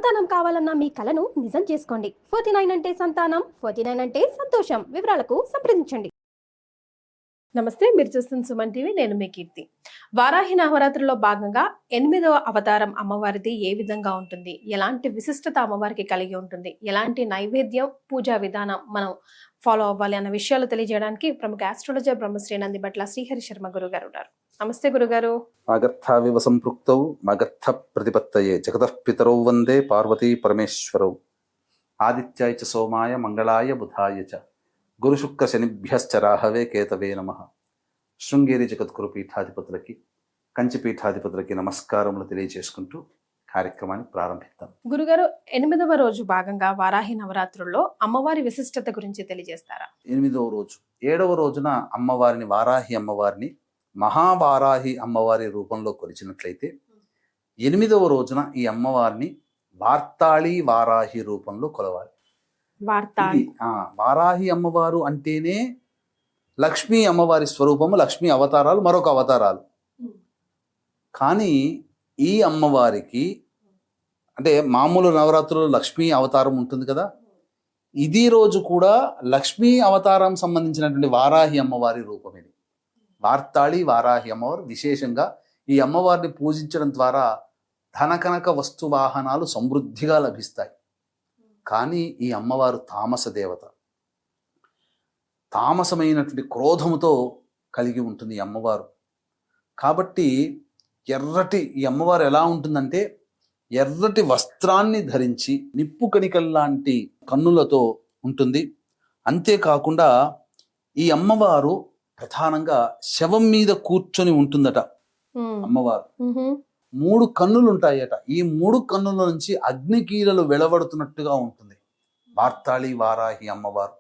సంతానం కావాలన్న మీ కలను నిజం చేసుకోండి. 49 అంటే సంతానం, 49 అంటే సంతోషం. వివరాలకు సంప్రదించండి. నమస్తే, మీరు చూస్తున్న సుమన్ టీవీ. నేను మీ కీర్తి. వారాహి నవరాత్రుల్లో భాగంగా 8వ అవతారం అమ్మవారిది ఏ విధంగా ఉంటుంది, ఎలాంటి విశిష్టత అమ్మవారికి కలిగి ఉంటుంది, ఎలాంటి నైవేద్యం పూజా విధానం మనం ఫాలో అవ్వాలి అన్న విషయాలు తెలియజేయడానికి ప్రముఖ ఆస్ట్రాలజర్ బ్రహ్మశ్రీ నందిబట్ల శ్రీహరి శర్మ గురుగారు ఉన్నారు. నమస్తే గురుగారు. ఆగర్థావివ సంపృక్తౌ మగర్థ ప్రతిపత్తయే జగతః పితరౌ వందే పార్వతీ పరమేశ్వరౌ ఆదిత్యాయ చ సోమాయ మంగళాయ బుధాయ చ గురుశుక్ర శనిభ్యశ్చ రాహవే కేతవే నమః. శృంగేరి జగద్గురు పీఠాధిపతులకి, కంచి పీఠాధిపతులకి నమస్కారములు తెలియజేసుకుంటూ కార్యక్రమాన్ని ప్రారంభిద్దాం. గురుగారు, 8వ రోజు భాగంగా వారాహి నవరాత్రుల్లో అమ్మవారి విశిష్టత గురించి తెలియజేస్తారా? 8వ రోజు, 7వ రోజున అమ్మవారిని, వారాహి అమ్మవారిని మహావారాహి అమ్మవారి రూపంలో కొలిచినట్లయితే, 8వ రోజున ఈ అమ్మవారిని వార్తాళి వారాహి రూపంలో కొలవాలి. వారాహి అమ్మవారు అంటేనే లక్ష్మీ అమ్మవారి స్వరూపము, లక్ష్మీ అవతారాలు, మరొక అవతారాలు. కానీ ఈ అమ్మవారికి అంటే మామూలు నవరాత్రులు లక్ష్మీ అవతారం ఉంటుంది కదా, ఇది రోజు కూడా లక్ష్మీ అవతారం సంబంధించినటువంటి వారాహి అమ్మవారి రూపం ఇది. వార్తాళి వారాహి అమ్మవారు విశేషంగా ఈ అమ్మవారిని పూజించడం ద్వారా ధనకనక వస్తు వాహనాలు సమృద్ధిగా లభిస్తాయి. కానీ ఈ అమ్మవారు తామస దేవత, తామసమైనటువంటి క్రోధముతో కలిగి ఉంటుంది ఈ అమ్మవారు. కాబట్టి ఈ అమ్మవారు ఎలా ఉంటుందంటే, ఎర్రటి వస్త్రాన్ని ధరించి నిప్పు కణికల్లాంటి కన్నులతో ఉంటుంది. అంతేకాకుండా ఈ అమ్మవారు ప్రధానంగా శవం మీద కూర్చొని ఉంటుందట అమ్మవారు. 3 కన్నులు ఉంటాయట. ఈ 3 కన్నుల నుంచి అగ్నికీలలు వెలువడుతున్నట్టుగా ఉంటుంది వార్తాళి వారాహి అమ్మవారు.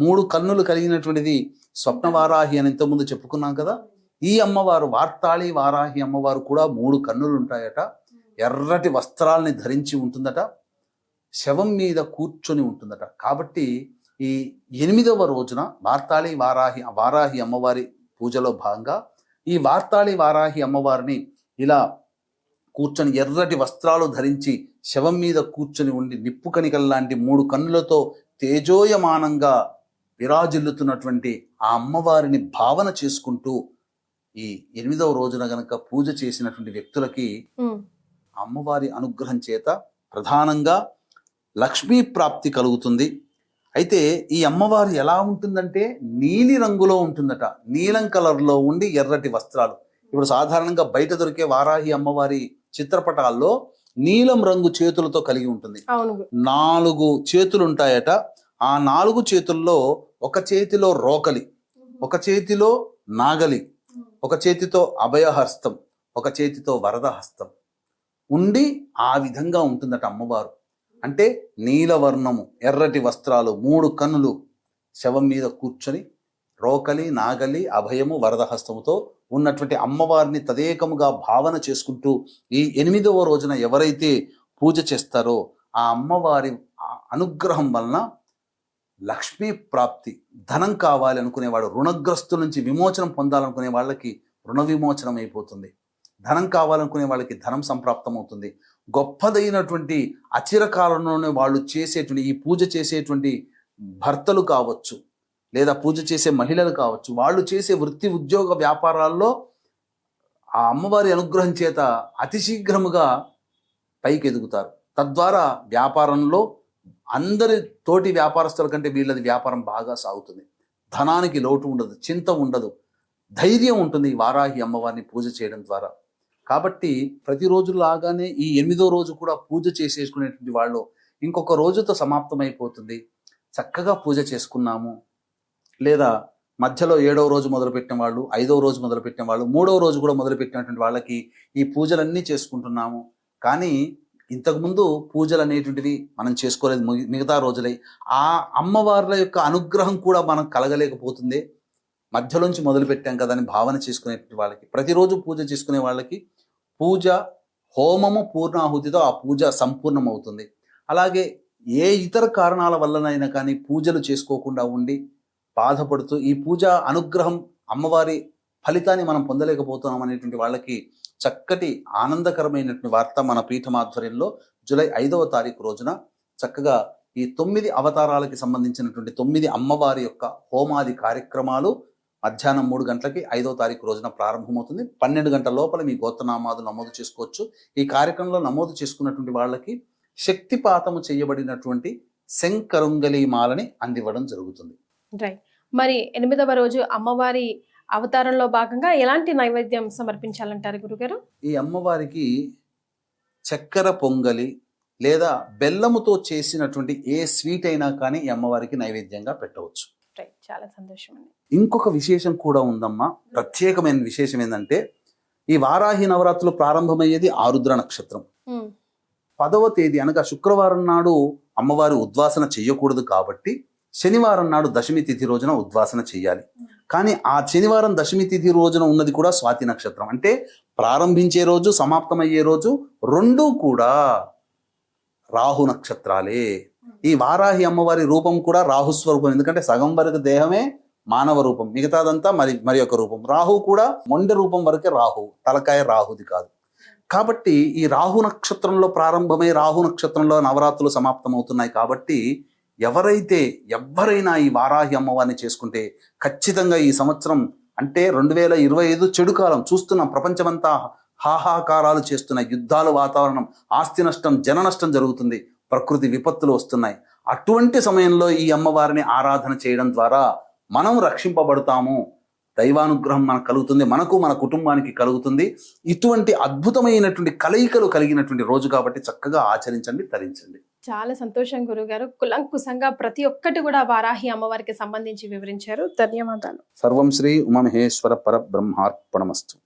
3 కన్నులు కలిగినటువంటిది స్వప్నవారాహి అని ఇంతకుముందు చెప్పుకున్నాం కదా. ఈ అమ్మవారు వార్తాళి వారాహి అమ్మవారు కూడా 3 కన్నులు ఉంటాయట. ఎర్రటి వస్త్రాల్ని ధరించి ఉంటుందట, శవం మీద కూర్చొని ఉంటుందట. కాబట్టి ఈ 8వ రోజున వార్తాళి వారాహి అమ్మవారి పూజలో భాగంగా ఈ వార్తాళి వారాహి అమ్మవారిని ఇలా కూర్చొని ఎర్రటి వస్త్రాలు ధరించి శవం మీద కూర్చొని ఉండి నిప్పు కణికల్లాంటి 3 కన్నులతో తేజోయమానంగా విరాజిల్లుతున్నటువంటి ఆ అమ్మవారిని భావన చేసుకుంటూ ఈ 8వ రోజున గనక పూజ చేసినటువంటి వ్యక్తులకి అమ్మవారి అనుగ్రహం చేత ప్రధానంగా లక్ష్మీ ప్రాప్తి కలుగుతుంది. అయితే ఈ అమ్మవారు ఎలా ఉంటుందంటే నీలి రంగులో ఉంటుందట. నీలం కలర్లో ఉండి ఎర్రటి వస్త్రాలు. ఇప్పుడు సాధారణంగా బయట దొరికే వారాహి అమ్మవారి చిత్రపటాల్లో నీలం రంగు చేతులతో కలిగి ఉంటుంది. 4 చేతులు ఉంటాయట. ఆ 4 చేతుల్లో ఒక చేతిలో రోకలి, ఒక చేతిలో నాగలి, ఒక చేతితో అభయహస్తం, ఒక చేతితో వరద హస్తం ఉండి ఆ విధంగా ఉంటుందట అమ్మవారు. అంటే నీలవర్ణము, ఎర్రటి వస్త్రాలు, 3 కన్నులు, శవం మీద కూర్చొని రోకలి, నాగలి, అభయము, వరదహస్తముతో ఉన్నటువంటి అమ్మవారిని తదేకముగా భావన చేసుకుంటూ ఈ 8వ రోజున ఎవరైతే పూజ చేస్తారో ఆ అమ్మవారి అనుగ్రహం వలన లక్ష్మీ ప్రాప్తి, ధనం కావాలి అనుకునేవాడు, రుణగ్రస్తుల నుంచి విమోచనం పొందాలనుకునే వాళ్ళకి రుణ విమోచనం అయిపోతుంది. ధనం కావాలనుకునే వాళ్ళకి ధనం సంప్రాప్తం అవుతుంది. గొప్పదైనటువంటి అచిరకాలంలోనే వాళ్ళు చేసేటువంటి ఈ పూజ చేసేటువంటి భర్తలు కావచ్చు, లేదా పూజ చేసే మహిళలు కావచ్చు, వాళ్ళు చేసే వృత్తి ఉద్యోగ వ్యాపారాల్లో ఆ అమ్మవారి అనుగ్రహం చేత అతి శీఘ్రముగా పైకి ఎదుగుతారు. తద్వారా వ్యాపారంలో అందరి తోటి వ్యాపారస్తుల కంటే వీళ్ళది వ్యాపారం బాగా సాగుతుంది. ధనానికి లోటు ఉండదు, చింత ఉండదు, ధైర్యం ఉంటుంది ఈ వారాహి అమ్మవారిని పూజ చేయడం ద్వారా. కాబట్టి ప్రతిరోజు లాగానే ఈ 8వ రోజు కూడా పూజ చేసేసుకునేటువంటి వాళ్ళు ఇంకొక రోజుతో సమాప్తమైపోతుంది. చక్కగా పూజ చేసుకున్నాము, లేదా మధ్యలో 7వ రోజు మొదలుపెట్టిన వాళ్ళు, 5వ రోజు మొదలుపెట్టిన వాళ్ళు, 3వ రోజు కూడా మొదలుపెట్టినటువంటి వాళ్ళకి ఈ పూజలన్నీ చేసుకుంటున్నాము. కానీ ఇంతకుముందు పూజలు అనేటువంటివి మనం చేసుకోలేదు మిగతా రోజులై. ఆ అమ్మవార్ల యొక్క అనుగ్రహం కూడా మనం కలగలేకపోతుంది. మధ్యలోంచి మొదలుపెట్టాం కదా అని భావన చేసుకునేటువంటి వాళ్ళకి, ప్రతిరోజు పూజ చేసుకునే వాళ్ళకి పూజ, హోమము, పూర్ణాహుతితో ఆ పూజ సంపూర్ణమవుతుంది. అలాగే ఏ ఇతర కారణాల వల్లనైనా కానీ పూజలు చేసుకోకుండా ఉండి బాధపడుతూ ఈ పూజ అనుగ్రహం, అమ్మవారి ఫలితాన్ని మనం పొందలేకపోతున్నాం అనేటువంటి వాళ్ళకి చక్కటి ఆనందకరమైనటువంటి వార్త మన పీఠం ఆధ్వర్యంలో జూలై 5వ తారీఖు రోజున చక్కగా ఈ 9 అవతారాలకి సంబంధించినటువంటి 9 అమ్మవారి యొక్క హోమాది కార్యక్రమాలు మధ్యాహ్నం 3 గంటలకి 5వ తారీఖు రోజున ప్రారంభమవుతుంది. 12 గంటల లోపల మీ గోత్రనామాలు నమోదు చేసుకోవచ్చు. ఈ కార్యక్రమంలో నమోదు చేసుకున్నటువంటి వాళ్ళకి శక్తిపాతము చేయబడినటువంటి శంకరుంగలి మాలని అందివ్వడం జరుగుతుంది. రైట్. మరి 8వ రోజు అమ్మవారి అవతారంలో భాగంగా ఎలాంటి నైవేద్యం సమర్పించాలంటారు గురుగారు? ఈ అమ్మవారికి చక్కెర పొంగలి లేదా బెల్లముతో చేసినటువంటి ఏ స్వీట్ అయినా కానీ ఈ అమ్మవారికి నైవేద్యంగా పెట్టవచ్చు. రైట్, చాలా సంతోషం అండి. ఇంకొక విశేషం కూడా ఉందమ్మా. ప్రత్యేకమైన విశేషం ఏంటంటే ఈ వారాహి నవరాత్రులు ప్రారంభమయ్యేది ఆరుద్ర నక్షత్రం. 10వ తేదీ అనగా శుక్రవారం నాడు అమ్మవారి ఉద్వాసన చెయ్యకూడదు కాబట్టి శనివారం నాడు దశమి తిథి రోజున ఉద్వాసన చెయ్యాలి. కానీ ఆ శనివారం దశమి తిథి రోజున ఉన్నది కూడా స్వాతి నక్షత్రం. అంటే ప్రారంభించే రోజు సమాప్తమయ్యే రోజు రెండూ కూడా రాహు నక్షత్రాలే. ఈ వారాహి అమ్మవారి రూపం కూడా రాహుస్వరూపం. ఎందుకంటే సగం వరకు దేహమే మానవ రూపం, మిగతాదంతా మరి ఒక రూపం. రాహు కూడా మొండె రూపం వరకే రాహు, తలకాయ రాహుది కాదు. కాబట్టి ఈ రాహు నక్షత్రంలో ప్రారంభమై రాహు నక్షత్రంలో నవరాత్రులు సమాప్తమవుతున్నాయి. కాబట్టి ఎవరైనా ఈ వారాహి అమ్మవారిని చేసుకుంటే ఖచ్చితంగా ఈ సంవత్సరం అంటే 2025 చెడు కాలం చూస్తున్నాం. ప్రపంచమంతా హాహాకారాలు చేస్తున్నాయి, యుద్ధాలు, వాతావరణం, ఆస్తి నష్టం, జన నష్టం జరుగుతుంది, ప్రకృతి విపత్తులు వస్తున్నాయి. అటువంటి సమయంలో ఈ అమ్మవారిని ఆరాధన చేయడం ద్వారా మనం రక్షింపబడతాము, దైవానుగ్రహం మనకు కలుగుతుంది, మనకు మన కుటుంబానికి కలుగుతుంది. ఇటువంటి అద్భుతమైనటువంటి కలయికలు కలిగినటువంటి రోజు కాబట్టి చక్కగా ఆచరించండి, తరించండి. చాలా సంతోషం గురుగారు. కులంకుశంగా ప్రతి ఒక్కటి కూడా వారాహి అమ్మవారికి సంబంధించి వివరించారు. ధన్యవాదాలు. సర్వం శ్రీ ఉమామహేశ్వర పరబ్రహ్మార్పణమస్తు.